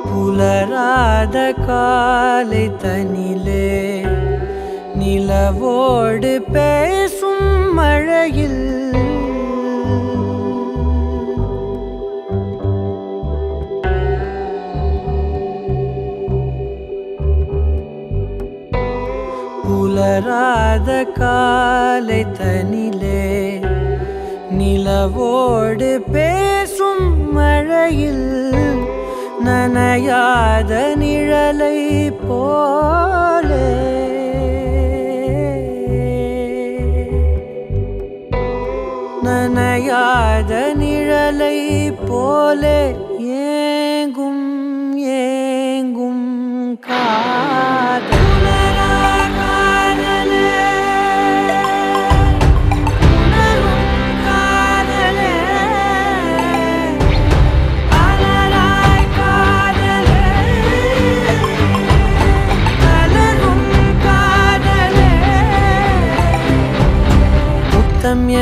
புலராத காலை தனிலே நிலவோடு பேசும் மழையில் புலராத காலை தனிலே நிலவோடு பேசும் மழையில் நனையாத நிழலை போலே நனையாத நிழலை போலே ஏங்கும் ஏங்கும் காதல்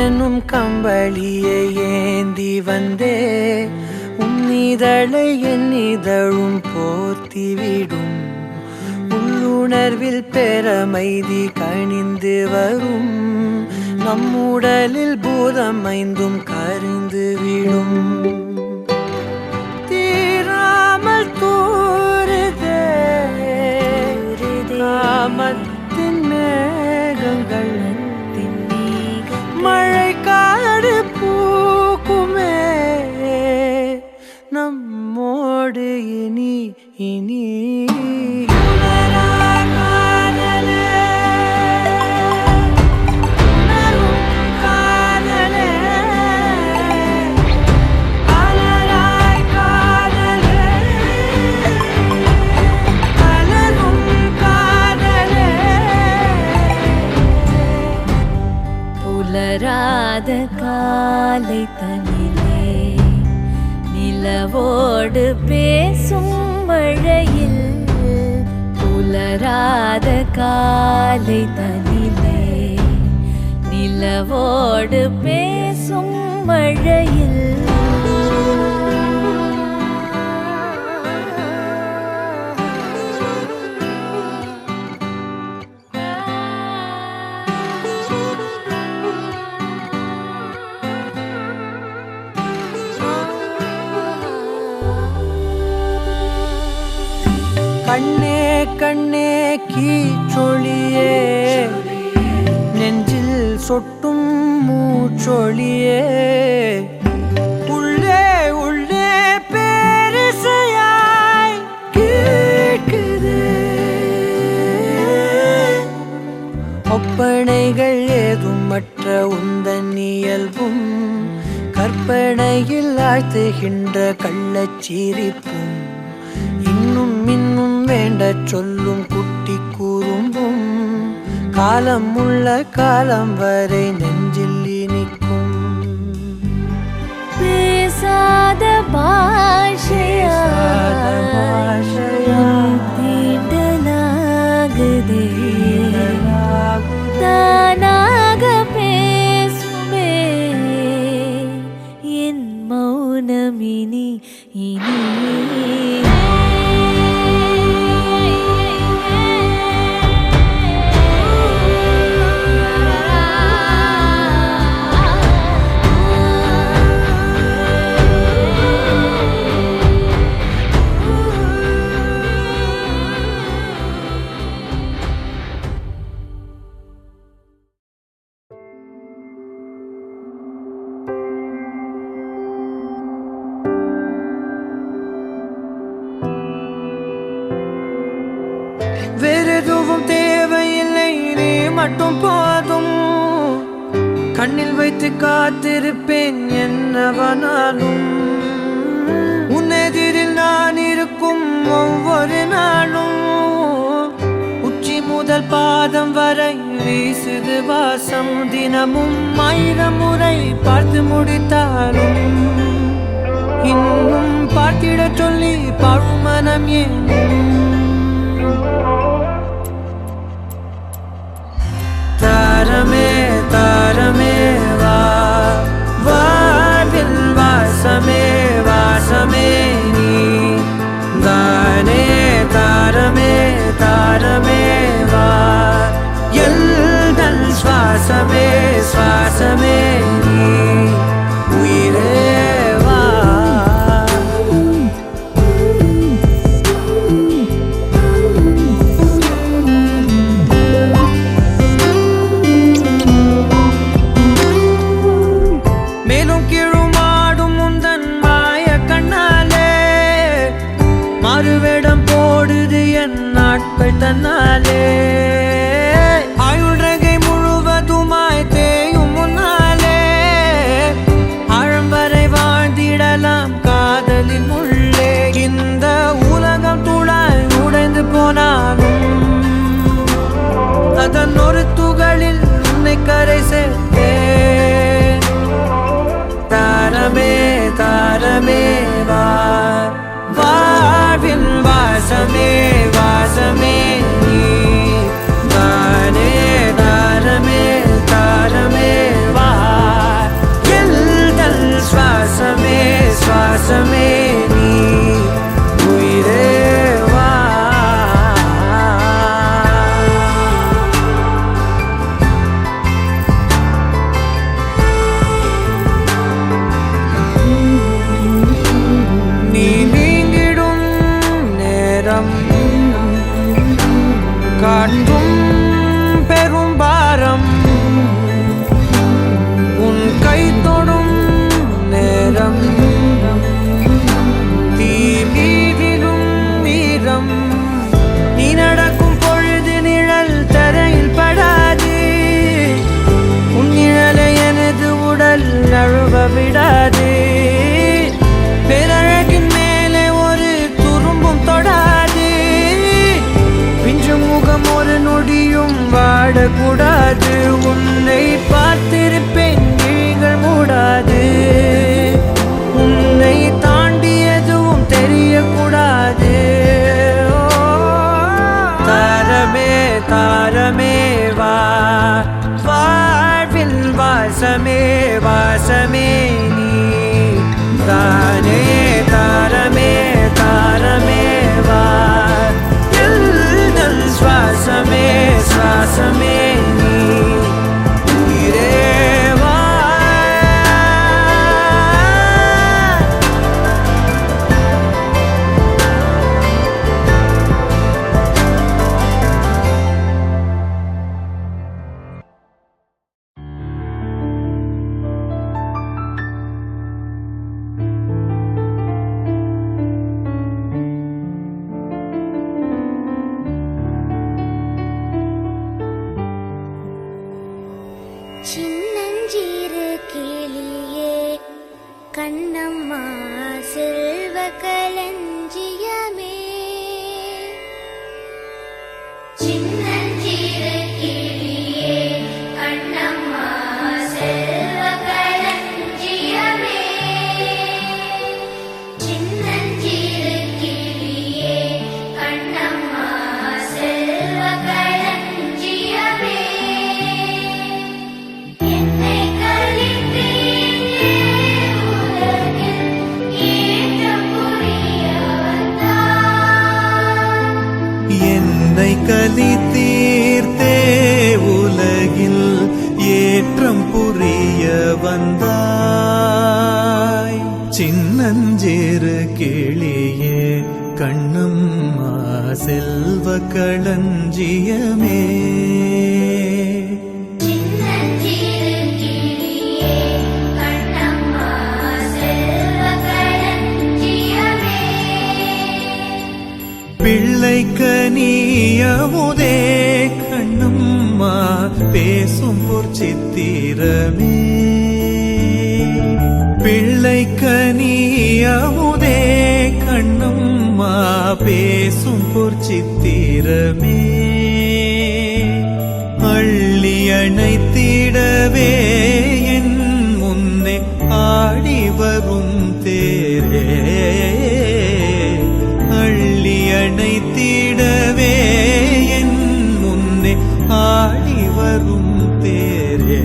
எனும் கம்பளியை ஏந்தி வந்தே உன்னிதழை என்னிதழும் போர்த்திவிடும் உள்ளுணர்வில் பெறமைதி கணிந்து வரும் நம்முடலில் பூதம் ஐந்தும் கரிந்து விடும் தீராமல் தூருதே காமத்தின் மேகங்கள் மழை காடு பூக்குமே நம்மோடு இனி இனி புலராத காலை தனிலே நிலவோடு பேசும் மழையில் புலராத காலை தனிலே நிலவோடு பேசும் மழையில் கண்ணே கண்ணே கீச்சொழியே நெஞ்சில் சொட்டும் மூச்சொழியே உள்ளே உள்ளே பேரிசையாய் கேட்குது ஒப்பனைகள் ஏதும் மற்ற உந்தன் இயல்பும் கற்பனையில் ஆழ்த்துகின்ற கள்ளச்சிரிப்பும் இன்னும் இன்னும் வேண்ட சொல்லும் குட்டி கூறும்பும் காலம் உள்ள காலம் வரை நெஞ்சில் இனிக்கும் பேசாத பாஷையா தீண்டலாகுதே வேறெதுவும் தேவையில்லை, நீ மட்டும் போதும். கண்ணில் வைத்து காத்திருப்பேன் என்னவனாலும். உன்னெதிரில் நான் இருக்கும் ஒவ்வொரு நாளும். உச்சி முதல் பாதம் வரை வீசுது வாசம். தினமும் 1000 முறை பார்த்து முடித்தாலும் இன்னும் பார்த்திட சொல்லி பழுமனம் ஏனும். தாரமே தாரமே வா, வாழ்வில் வாசமே வாசமே நீ தானே. தாரமே தாரமே வா, எல்தன் சுவாசமே சுவாசமே நீ உயிரே வா. மேலும் கீழுமாடும் முந்தன் மாய கண்ணாலே மாறுவேடம் போடுது என் நாட்கள் தன்னாலே. ஆயுள்ரகை முழுவதுமாய் தேயும் முன்னாலே ஆழம் வரை வாழ்ந்திடலாம் காதலின் உள்ளே. இந்த உலகம் துளாய் உடைந்து போனாலும் அதன் ஒரு துகளில் உன்னை கரை சேர்த்தேன். தாரமே தாரமே வா, வாழ்வின் வாசமே வாசமே நீ தானே. தாரமே தாரமே வா, எல்தல் சுவாசமே சுவாசமே நீ உயிரே வா. நீ நீங்கிடும் நேரம் காட்டும் பெரும் பாரம். உன் கை தொடும் நேரம் தீ மீதிலும் வீரம். நீ நடக்கும் பொழுது நிழல் தரையில் படாது. உன் நிழலை எனது உடல் நழுவ விடாது. பேரழகின் மேலே ஒரு துரும்பும் தொடாது. பிஞ்சு முகம் ஒரு நொடியும் வாடக்கூடாது. உன்னை பார்த்திருப்பேன் விழிகள் மூடாது. உன்னை தாண்டி எதுவும் தெரியக்கூடாது. தாரமே தாரமே வா, வாழ்வில் வாசமே வாசமே நீ தானே. தாரமே தாரமே வா, எல்தல் சுவாசமே சுவாசமே நீ உயிரே வா. சின்னஞ்சிறு கிளியே கண்ணம்மா செல்வ களஞ்சியமே. சின்னஞ்சிறு கிளியே கண்ணம்மா செல்வ களஞ்சியமே. சின்னஞ்சிறு கிளியே கண்ணம்மா செல்வ களஞ்சியமே. என்னை கலித்தீரே உலகில் ஏற்றம் புரிய வந்தாய். என்னை கலித்தீர்த்தே உலகில் ஏற்றம் புரிய வந்தாய். சின்னஞ்சிறு கிளியே கண்ணம்மா செல்வ களஞ்சியமே. சின்னஞ்சிறு கிளியே கண்ணம்மா செல்வ களஞ்சியமே. பிள்ளை கனியமுதே கண்ணம்மா பேசும் பொற்சித்திரமே பிள்ளை கனியமுதே கண்ணம்மா பேசும் பொற்சித்திரமே அள்ளி அணைத்திடவே என் முன்னே ஆடி வரும் தேரே அள்ளி அணைத்திடவே என் முன்னே ஆடி வரும் தேரே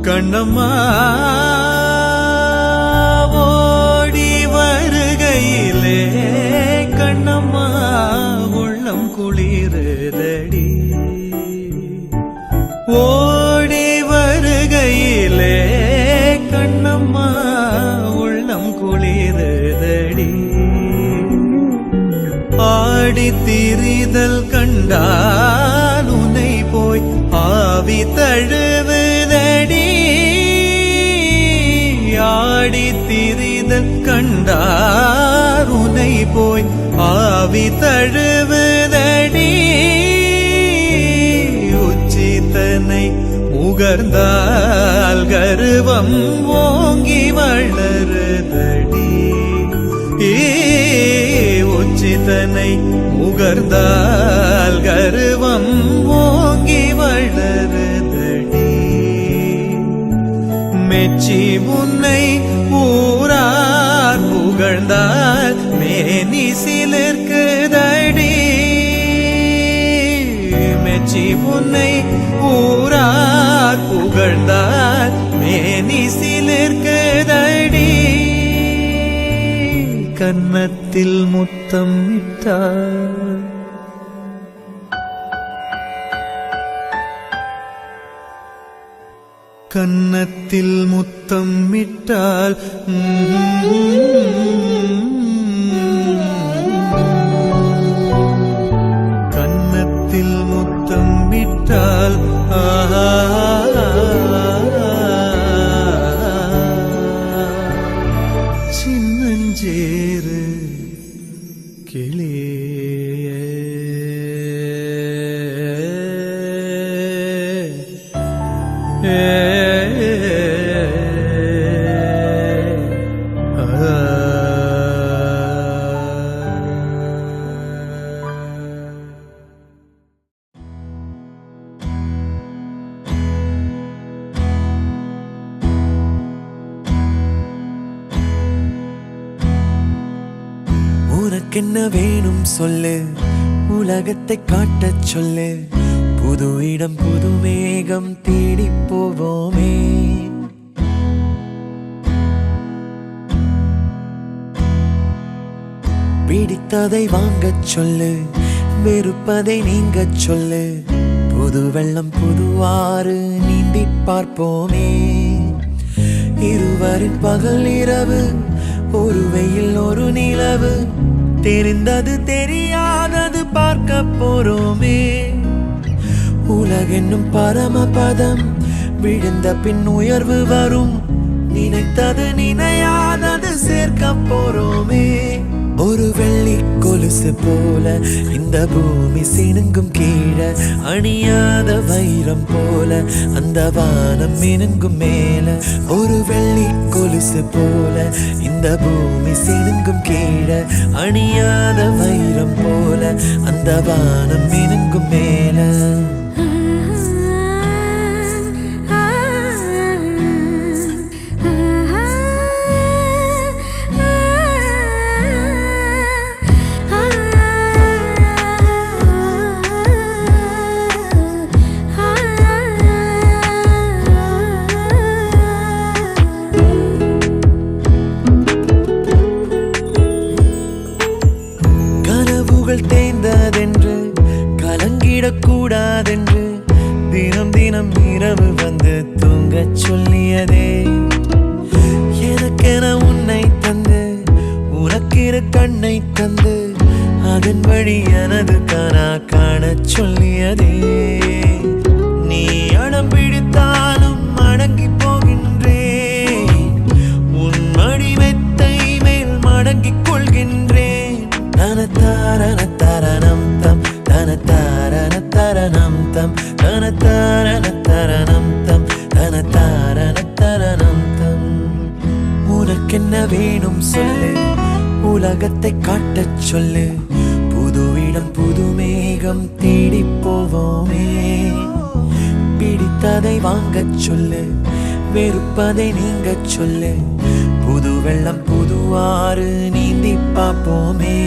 கண்ணம்மா ஓடி வருகையிலே கண்ணம்மா உள்ளம் குளிருதடி ஓடி வருகையிலே கண்ணம்மா உள்ளம் குளிருதடி ஆடி திரிதல் கண்டால் உனை போய் ஆவி தழுவுதடி ஆடி திரிதல் கண்டார் உனை போய் ஆவி தழுவுதடி உச்சிதனை முகர்ந்தால் கருவம் ஓங்கி வளருதடி உச்சிதனை முகர்ந்தால் கருவம் ஓங்கி வளருதடி மெச்சி உன்னை ஊரார் புகழ்ந்தால் மேனி சிலிர்க்குதடி மெச்சி உன்னை ஊரார் புகழ்ந்தால் மேனி சிலிர்க்குதடி கன்னத்தில் முத்தம் இட்டார் கன்னத்தில் முத்தம் இட்டால் கன்னத்தில் முத்தம் இட்டால் சின்னஞ்சேறு கிளியே உனக்கென்ன வேணும் சொல்லு உலகத்தை காட்டச் சொல்லு புது இடம் புது மேகம் தேடி போவோமே பிடித்ததை வாங்கச் சொல்லு வெறுப்பதை நீங்கச் சொல்லு புது வெள்ளம் புது ஆறு நீந்தி பார்ப்போமே இருவரின் பகல் இரவு ஒரு வெயில் ஒரு நிலவு தெரிந்தது தெரியாதது பார்க்க போறோமே உலகென்னும் பரமபதம் விழுந்த பின் உயர்வு வரும் நினைத்தது நினையாதது சேர்க்க போறோமே ஒரு வெள்ளி கொலுசு போல இந்த பூமி சினுங்கும் கீழே அணியாத வைரம் போல அந்த வானம் மினுங்கும் மேல ஒரு வெள்ளி கொலுசு போல இந்த பூமி சினுங்கும் கீழே அணியாத வைரம் போல அந்த வானம் மினுங்கும் மேல சொல்லியதே. எனக்கென உன்னை தந்து உனக்கிரு கண்ணை தந்து அதன் வழி எனது கனா காணச் சொல்லியதே. நீ அடம் பிடித்தாலும் அடங்கி போகின்றேன், உன் மடி மெத்தை மேல் மடங்கிக் கொள்கின்றேன். தனத்தாரண தரணம் தம் தனத்தாரண தரணம் தம் தனத்தாரண தரணம் தம் தனத்தாரண தரணம் தம். உனக்கென்ன வேணும் சொல்லு, உலகத்தை காட்டச் சொல்லு. புது இடம் புது மேகம் தேடி போவோமே. பிடித்ததை வாங்கச் சொல்லு, வெறுப்பதை நீங்கச் சொல்லு. புது வெள்ளம் புது ஆறு நீந்தி பார்ப்போமே.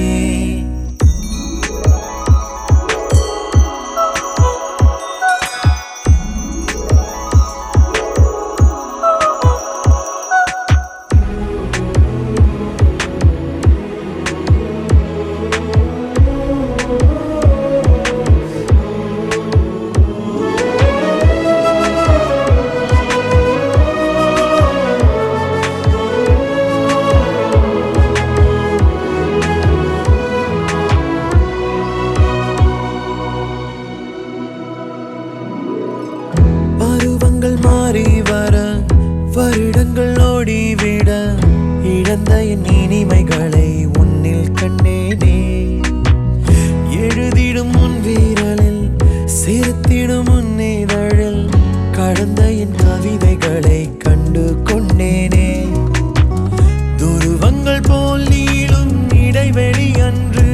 மாறி வர வருடங்கள் ஓடிவிட இழந்த என் இனிமைகளை உன்னில் கண்டேனே. எழுதிடும் உன் வீரலில் சிரித்திடும் உன் இதழில் கடந்த என் கவிதைகளை கண்டு கொண்டேனே. துருவங்கள் போல் நீளும் இடைவெளி அன்று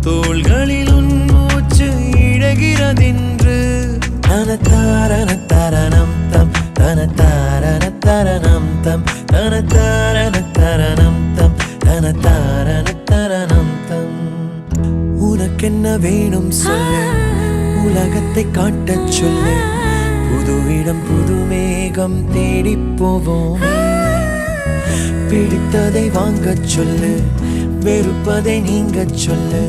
தோள்களில் உன் மூச்சு இழகிறதென்று. தனத்தாரண தரணம் தம் தனத்தாரண தரணம் தம் தனத்தாரண தரணம் தம் தனத்தாரண தரணம் தம். உனக்கென்ன வேணும் சொல்லு, உலகத்தை காட்டச் சொல்லு. புது இடம் புது மேகம் தேடி போவோம். பிடித்ததை வாங்கச் சொல்லு, வெறுப்பதை நீங்கச் சொல்லு.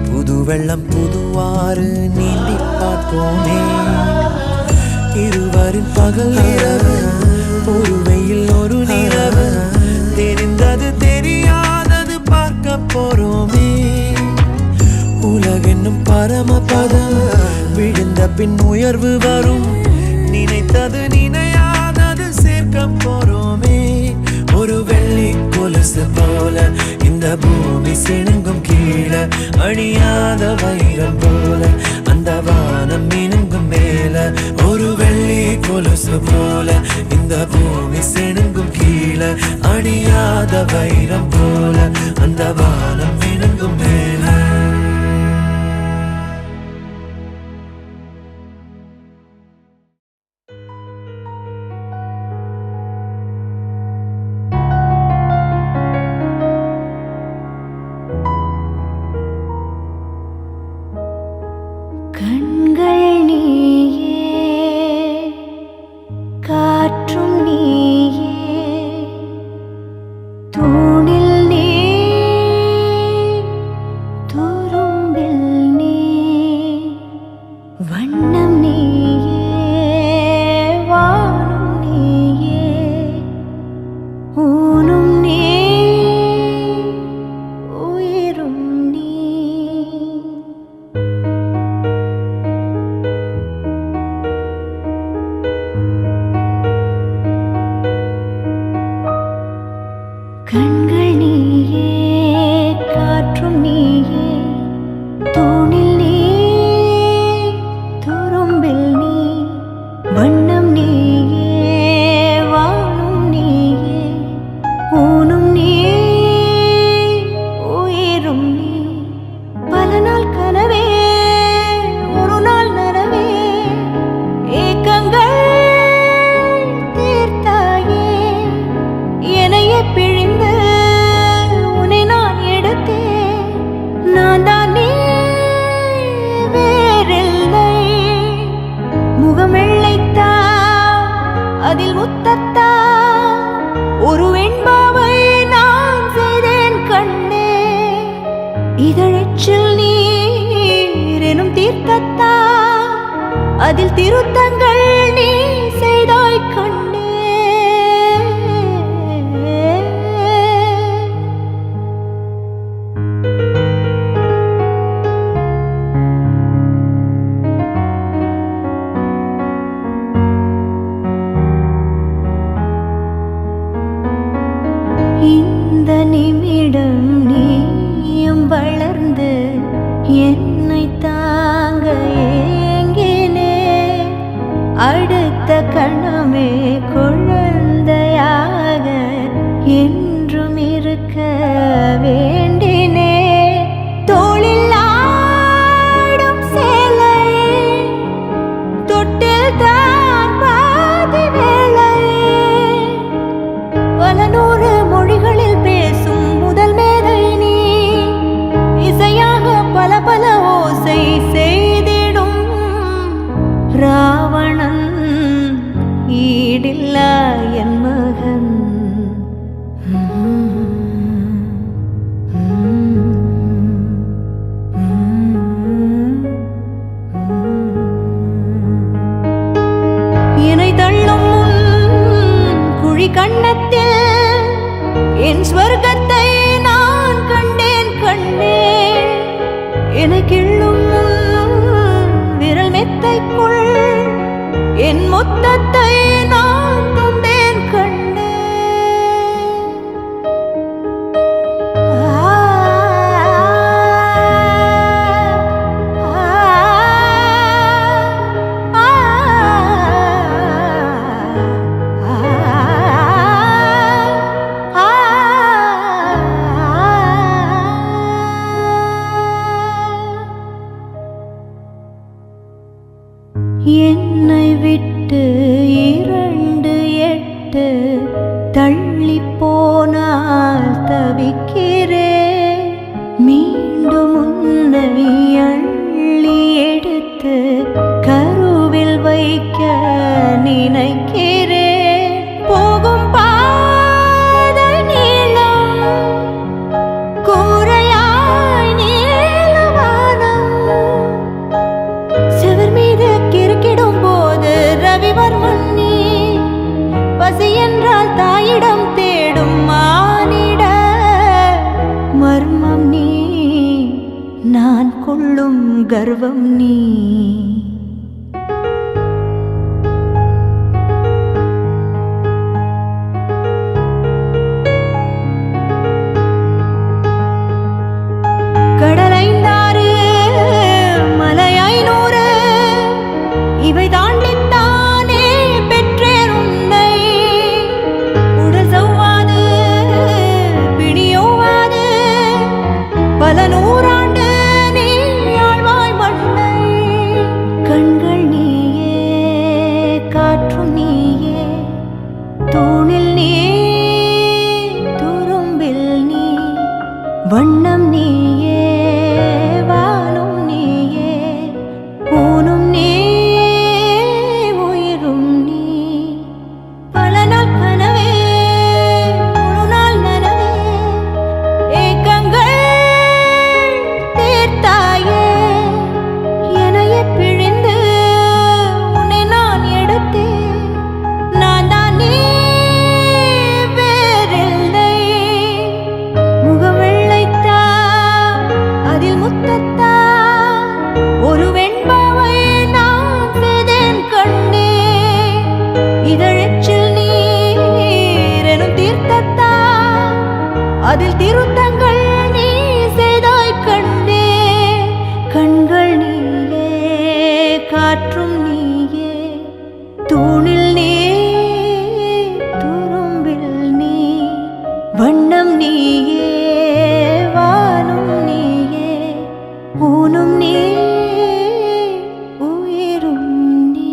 புது வெள்ளம் புது ஆறு நீந்தி பார்ப்போமே. இருவரின் பகல் இரவு, ஒரு வெயில் ஒரு நிலவு. தெரிந்தது தெரியாதது பார்க்க போறோமே. உலகென்னும் பரமபதம் விழுந்த பின் உயர்வு வரும். நினைத்தது நினையாதது சேர்க்க போறோமே. ஒரு வெள்ளி கொலுசு போல இந்த பூமி சிணுங்கும் கீழே, அழியாத வைரம் போல அந்த வானம் மினுங்கும் மேல. ஒரு வெள்ளி கொலுசு போல இந்த பூமி சிணுங்கும் கீழே, அழியாத வைரம் போல அந்த வானம் மினுங்கும் மேல. கண்கள் நீயே, காற்றும் நீயே, தூணில் நீ, துரும்பில் நீ, வண்ணம் நீயே, வானும் நீயே, ஊனும் நீ, உயிரும் நீ. கண்கள் நீயே, காற்றும் நீயே, தூணில் நீ, துரும்பில் நீ, வண்ணம் நீயே, வானும் நீயே, ஊனும் நீ, உயிரும் நீ. பல நாள் கனவே, ஒரு நாள் நனவே, ஏக்கங்கள் தீர்த்தாயே. என்னையே பிழிந்து உன்னை நான் எடுத்தேன். நான் தான் நீ வேறில்லை. முகம் வெள்ளைத்தா, அதில் முத்தத்தா, ஒரு வெண்பாவை நான் செய்தேன் கண்ணே. இதழச்சில் நீர் எனும் தீர்த்தத்தா, அதில் திருத்தங்கள் நீ செய்தாய். கண்ணத்தில் என் ஸ்வர்க்கத்தை நான் கண்டேன் கண்டேன். எனக்கிள்ளும் விரல் மெத்தைக்குள் என் மொத்தத்தை நான் தந்தேன் கண்டேன். என்னை விட்டு 2 தள்ளி போனால் தவிக்கிறேன். மீண்டும் உன்னை அள்ளி எடுத்து கருவில் வைக்க நினைக்கிறேன். போகும் பாதை நீளம் கூரையாய் நீளவானம். செவர் மீது கிறுக்கிடும் போது ரவிவர்மன் நீ. பசி என்றால் தாயிடம் தேடும் மானிட மர்மம் நீ. நான் கொள்ளும் கர்வம் நீ. கடலைந்தாறு மலை 500 இவை தாண்டித்தானே பெற்றேன் உன்னை. உடல் சவ்வாது பிணியோவாது பல நூறாண்டு நீ ஆழ்வாய் மண்ணை. கண்கள் நீயே காற்றும் நீயே தூணில் நீ துரும்பில் நீ. வண்ணம் நீயே வானும் நீயே ஊனும் நீ உயிரும் நீ. பல நாள் கனவே ஒரு நாள் நனவே ஏக்கங்கள் தீர்த்தாயே. என்னையே பிழிந்து உன்னை நான் எடுத்தேன். நான் தான் நீ வேறில்லை. முகம் வெள்ளைத்தா அதில் முத்தத்தா ஒரு வெண்பாவை நான் செய்தேன் கண்ணே. இதழச்சில் நீர் எனும் தீர்த்தத்தா அதில் திருத்தங்கள் நீ செய்தாய் கண்ணே. கண்கள் நீயே காற்றும் நீயே தூணில் நீ துரும்பில் நீ. வண்ணம் நீயே வானும் நீயே ஊனும் நீ உயிரும் நீ.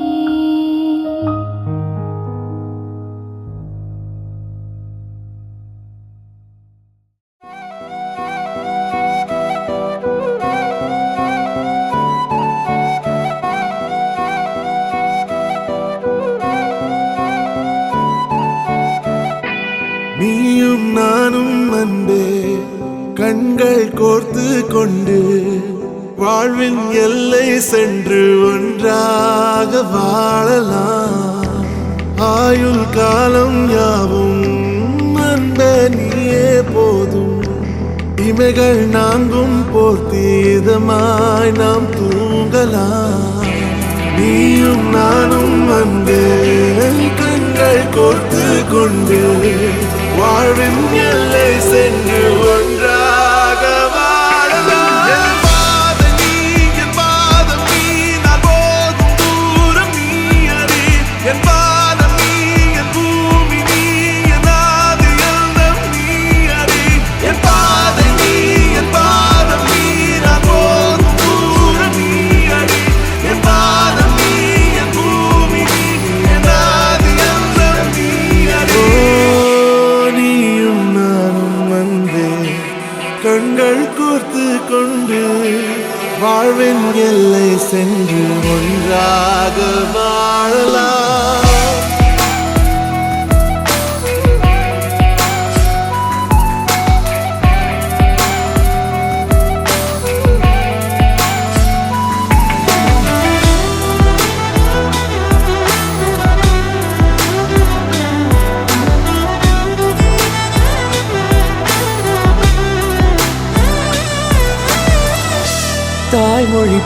நீயும் நானும் அன்பே கண்கள் கோர்த்து கொண்டு வாழ்வின் எல்லை சென்று ஒன்றாக வாழலாம். ஆயுள் காலம் யாவும் அன்ப நீயே போதும். இமைகள் நான்கும் போர்த்தி இதமாய் நாம் தூங்கலாம். நீயும் நானும் அன்பே கண்கள் கோர்த்து கொண்டு வாழ்வின் எல்லை சென்று ஒன்றாக வாழலாம். என் பாதம் நீ, என் பாதம் நீ, நான் போகும் தூரம் நீ அறி. என் பாதம் நீ, என் பூமி நீ, என் ஆதி எல்லாம் நீ அறி. என் பாதம் நீ, என் பாதம் நீ, நான் போகும் தூரம் நீ அறி. என் பாதம் நீ, என் பூமி நீ, என் ஆதி எல்லாம் நீ அறி. நீயும் நானும் வந்தே கண்கள் கோர்த்து கொண்டு வாழ்வின் எல்லை சென்று ஒன்றாக வாழலாம்.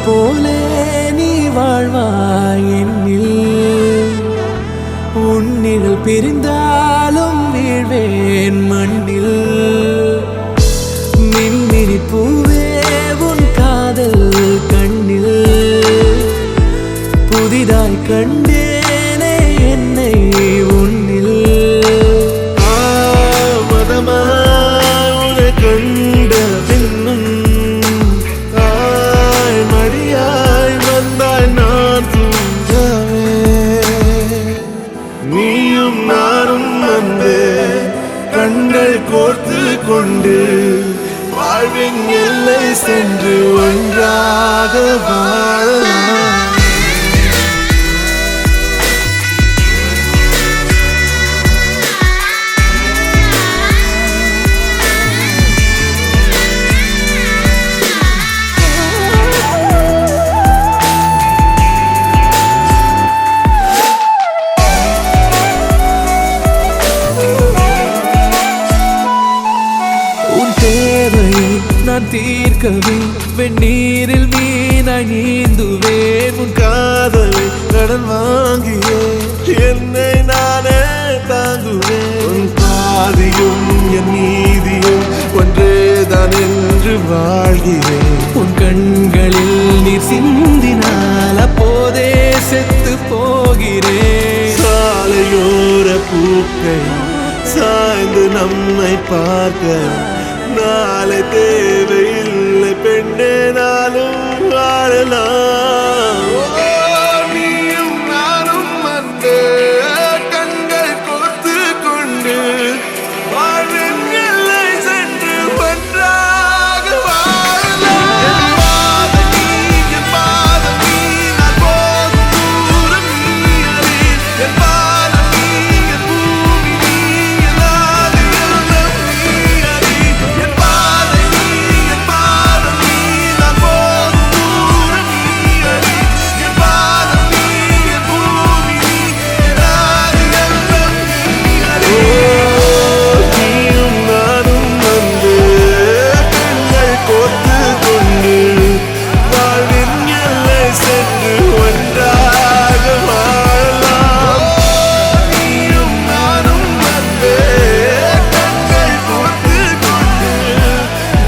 போலே நீ வாழ்வாய் என்னில் உன்னில் பிரிந்தாலும் வீழ்வேன் மண்ணில் மின்மினி பூவே உன் காதல் கண்ணில் புதிதாய் கண்டேனே என்னை உன்னில் மதமாய் கண்ட பின்னும் தாய் மடியாய் வந்தாய் நான் தூங்கவே நீயும் நானும் அன்பே கண்கள் கோர்த்து கொண்டு வாழ்வின் எல்லை சென்று ஒன்றாக வாழலாம் நான் தீர்க்கவே வெந்நீரில் மீனாய் நீந்துவேன் உன் காதலை கடன் வாங்கியே என்னை நானே தாங்குவேன் உன் பாதியும் என் நீதியும் ஒன்றேதான் என்று வாழ்கிறேன் உன் கண்களில் நீர் சிந்தினால் அப்போதே செத்து போகிறேன் சாலையோர பூக்கள் சாய்ந்து நம்மை பார்க்க நாளை தேவையில்லை பெண்ணே நாளும் வாழலாம் நீயும் நானும் அன்பே கண்கள் கோர்த்து கொண்டு வாழ்வின் எல்லை சென்று ஒன்றாக வாழலாம் என் பாதம் நீ நான் போகும் தூரம் நீ அறி என் பாதம் நீ என் பூமி நீ என் ஆதி எல்லாம் நீ அறி என் பாதை நீ என் பாதம் நீ நான் போகும் தூரம் நீ அறி என் பாதம் நீ என் பூமி நீ என் ஆதி எல்லாம் நீ அறி நீயும் நானும் வந்து கண்கள் கோர்த்து கொண்டு வாழ்வின் எல்லை சென்று ஒன்றாக வாழலாம் நீயும் நானும் வந்து கண்கள் கோர்த்து கொண்டு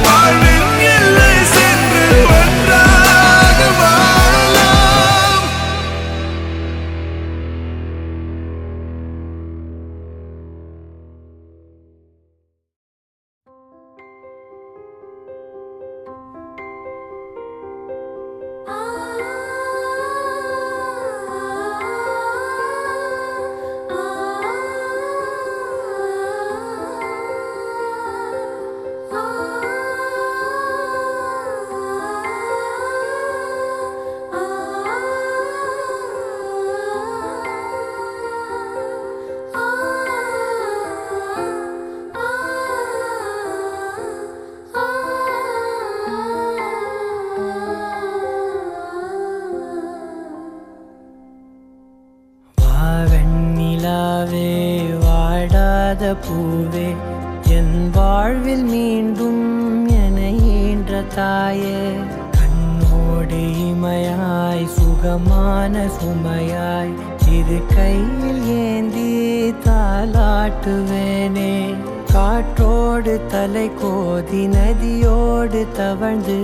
வாழ்வின் எல்லை சென்று ஒன்றாக வாழலாம் வாவெண்ணிலாவே வாடாத பூவே என் வாழ்வில் மீண்டும் என ஈன்ற தாயே கண்ணோடு இமையாய் சுகமான சுமையாய் இரு கையில் ஏந்தி தாலாட்டுவேனே காற்றோடு தலை கோதி நதியோடு தவழ்ந்து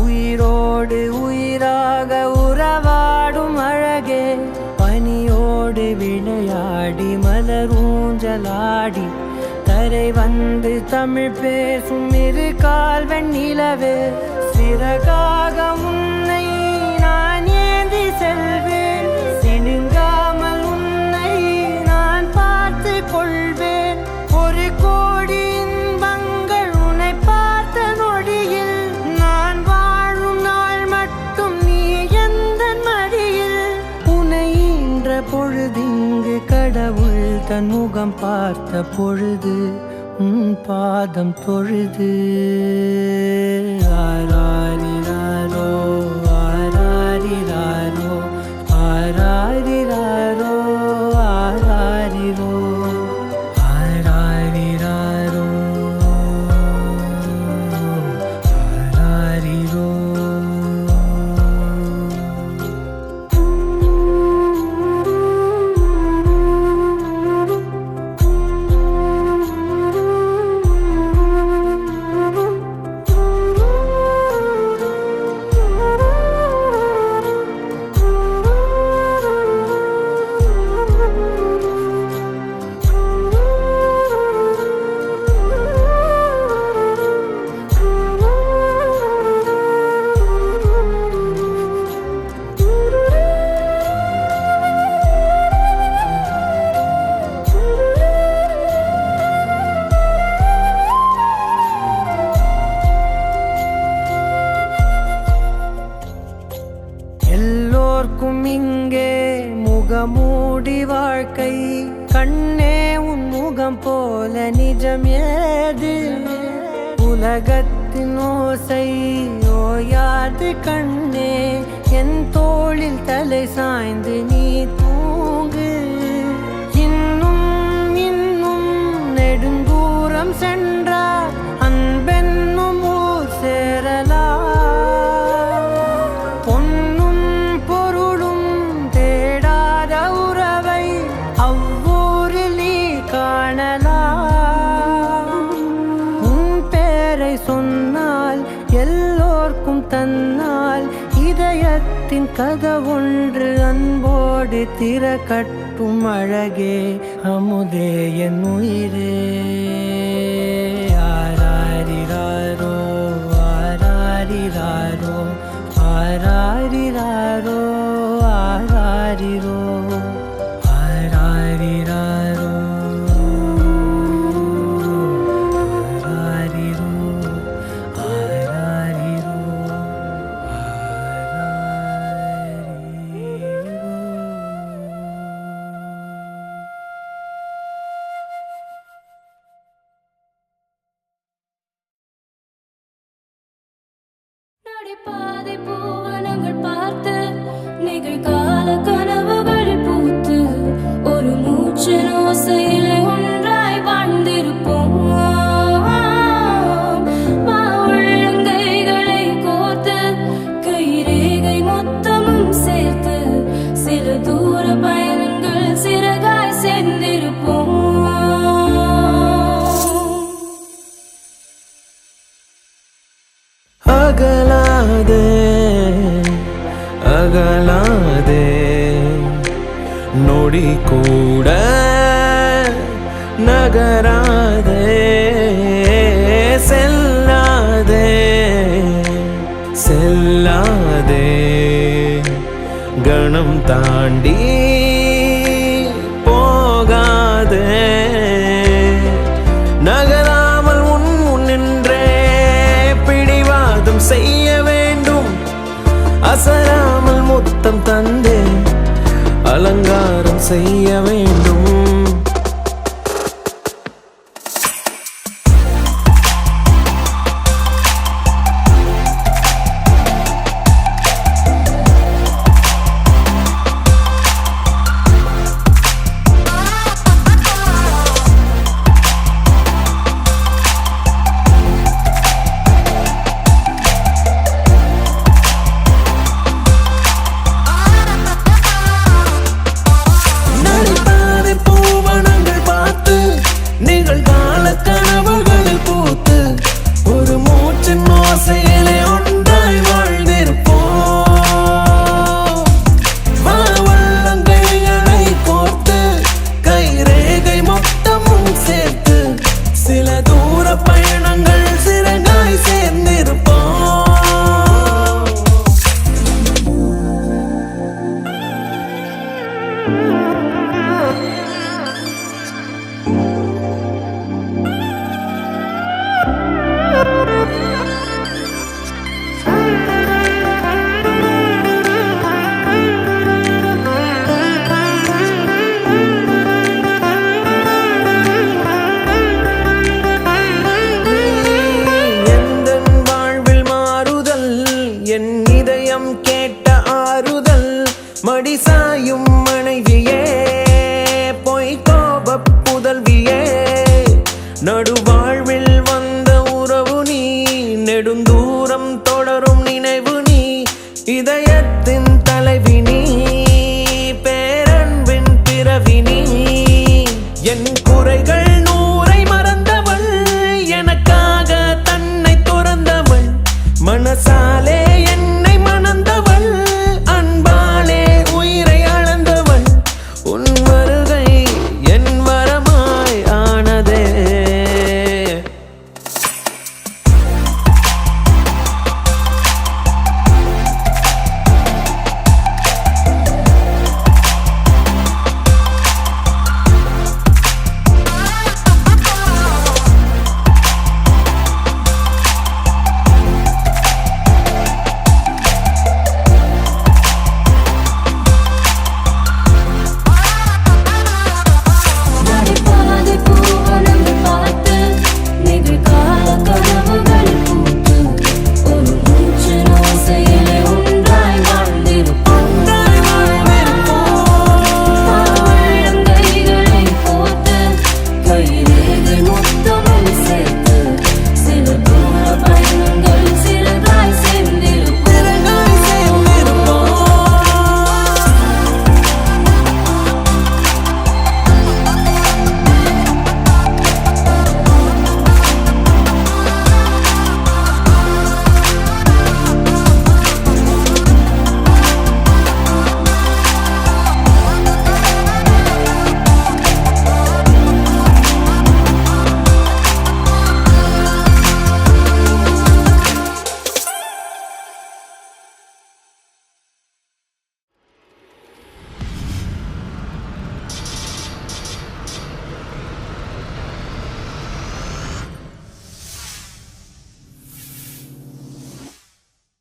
உயிரோடு உயிராக உறவாடும் அழகே பனியோடு விளையாடி மலரூஞ்சலாடி தரை வந்து தமிழ் பேசும் இரு கால் வெண்ணிலவே சிறகாக உன்னை நான் ஏந்தி செல்வேன் சினுங்காமல் உன்னை நான் பார்த்து கொள்வேன் ஒரு கோடி இன்பங்கள் உன்னை பார்த்த நொடியில் நான் வாழும் நாள் மட்டும் நீ எந்த மடியில் உன்னை ஈன்ற பொழுதிங்கு கடவுள் தன் முகம் பார்த்த பொழுது உன் பாதம் தொழுது ஆராரிராரோ ஆராரிராரோ ஆராரிராரோ ஆராரிரோ ஆராரிராரோ ஆராரிரோ எல்லோர்க்கும் இங்கே முகமூடி வாழ்க்கை. கண்ணே உன் முகம் போல நிஜம் ஏது? உலகத்தின் ஓசை ஓயாது கண்ணே, என் தோளில் தலை சாய்ந்து நீ தூங்கு. இன்னும் இன்னும் நெடுந்தூரம் சென்றார் அன்பென்னும் ஊர் சேரலாம். பொன்னும் பொருளும் தேடாத உறவை அவ்வூரில் நீ காணலாம். உன் பேரை சொன்னால் எல்லோர்க்கும் தன்னால் இதயத்தின் கதவொன்று அன்போடு திறக்கட்டும். அழகே அமுதே என் உயிரே. ஆராரிராரோ ஆராரிராரோ ஆராரிராரோ ஆராரிரோ ஆராரிராரோ ஆராரிரோ ஆராரிரோ நடைபாதை பூவனங்கள் பார்த்து நிகழ்கால கனவுகளில் பூத்து ஒரு மூச்சின் ஓசையிலே ஒன்றாய் வாழ்ந்திருப்போம். உள்ளங்கைகளை கோர்த்து கைரேகை மொத்தமும் சேர்த்து சில தூர பயணங்கள் சிறகாய் சேர்ந்திருப்போம். அகலாதே அகலாதே நொடி கூட நகராதே. செல்லாதே செல்லாதே கணம் தாண்டி போகாதே. நகராமல் உன் முன்னின்றே பிடிவாதம் செய்ய வேண்டும். அசராமல் முத்தம் தந்தே அலங்காரம் செய்ய வேண்டும். மடி சாயும் மனைவியே